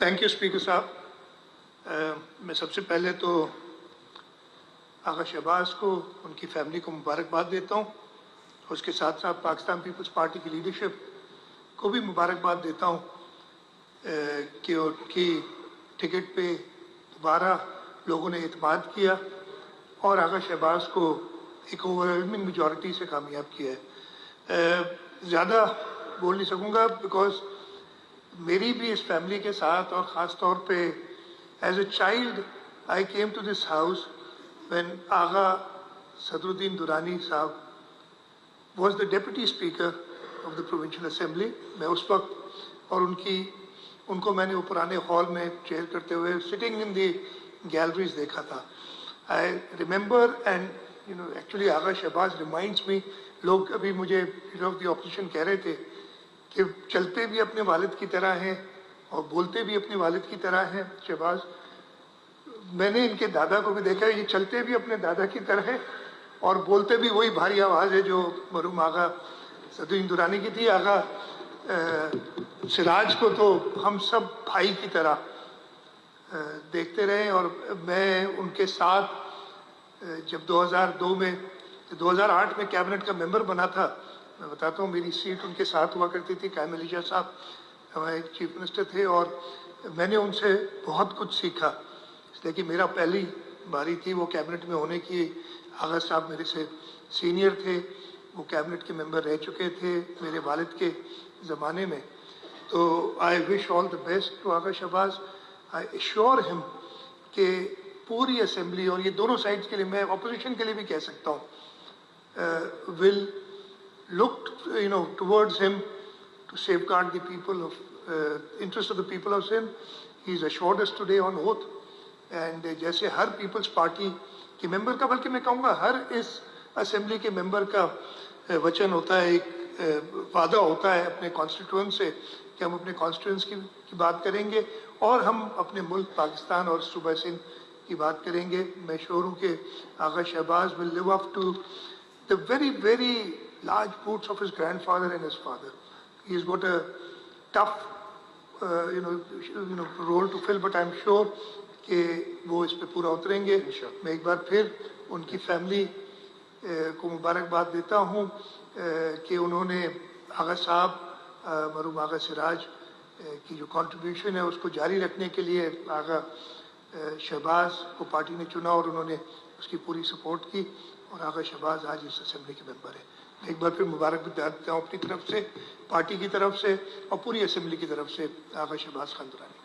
Thank you speaker साहब। मैं सबसे पहले तो आगा शहबाज को, उनकी फैमिली को मुबारकबाद देता हूँ। उसके साथ साथ पाकिस्तान पीपल्स पार्टी की लीडरशिप को भी मुबारकबाद देता हूँ कि उनकी टिकट पे दोबारा लोगों ने एतमाद किया और आगा शहबाज को एक ओवरवेलमिंग मेजॉरिटी से कामयाब किया है। ज़्यादा बोल नहीं सकूँगा बिकॉज मेरी भी इस फैमिली के साथ और ख़ास तौर पे as a child I came to this house when Agha Sadruddin Durrani sahab was the deputy speaker of the provincial assembly. मैं उस वक्त और उनको मैंने वो पुराने हॉल में चेयर करते हुए सिटिंग इन दी गैलरीज देखा था। I remember and actually Agha Shahbaz reminds me, लोग अभी मुझे लीडर ऑफ द ऑपोजिशन कह रहे थे कि चलते भी अपने वालिद की तरह हैं और बोलते भी अपने वालिद की तरह हैं शहबाज। मैंने इनके दादा को भी देखा है, ये चलते भी अपने दादा की तरह हैं और बोलते भी वही भारी आवाज़ है जो मरहूम आगा सदरुद्दीन दुरानी की थी। आगा सिराज को तो हम सब भाई की तरह देखते रहे और मैं उनके साथ जब 2008 में कैबिनेट का मेंबर बना था, मैं बताता हूँ मेरी सीट उनके साथ हुआ करती थी। कायम अली शाह साहब हमारे चीफ मिनिस्टर थे और मैंने उनसे बहुत कुछ सीखा, इसलिए कि मेरा पहली बारी थी वो कैबिनेट में होने की। आगा साहब मेरे से सीनियर थे, वो कैबिनेट के मेंबर रह चुके थे मेरे वालिद के ज़माने में। तो I wish all the best to Agha Shahbaz. I assure him कि पूरी असेंबली और ये दोनों साइड्स के लिए, मैं अपोजिशन के लिए भी कह सकता हूँ, will looked towards him to safeguard the people of interest of the people of Sindh. He's assured us today on oath and जैसे हर पीपल्स पार्टी के मेंबर का, बल्कि मैं कहूँगा हर इस असेंबली के मेंबर का वचन होता है, एक वादा होता है अपने कॉन्स्टिट्यूएंट से कि हम अपने कॉन्स्टिट्यूएंट्स की बात करेंगे और हम अपने मुल्क पाकिस्तान और सूबा सिंध की बात करेंगे। मैं श्योर हूँ कि आगा Shahbaz will live up to the very very large boots of his grandfather and his father. He's got a tough role to fill, but I'm sure कि वो इस पे पूरा उतरेंगे। मैं एक बार फिर उनकी फैमिली को मुबारकबाद देता हूँ कि उन्होंने आगा साहब, मरहूम आगा सिराज की जो कंट्रीब्यूशन है उसको जारी रखने के लिए आगा शहबाज को पार्टी ने चुना और उन्होंने उसकी पूरी सपोर्ट की और आगा शहबाज आज इस असेंबली के मेंबर है। एक बार फिर मुबारकबाद देता हूँ अपनी तरफ से, पार्टी की तरफ से और पूरी असेंबली की तरफ से आगा शहबाज खान दुरानी।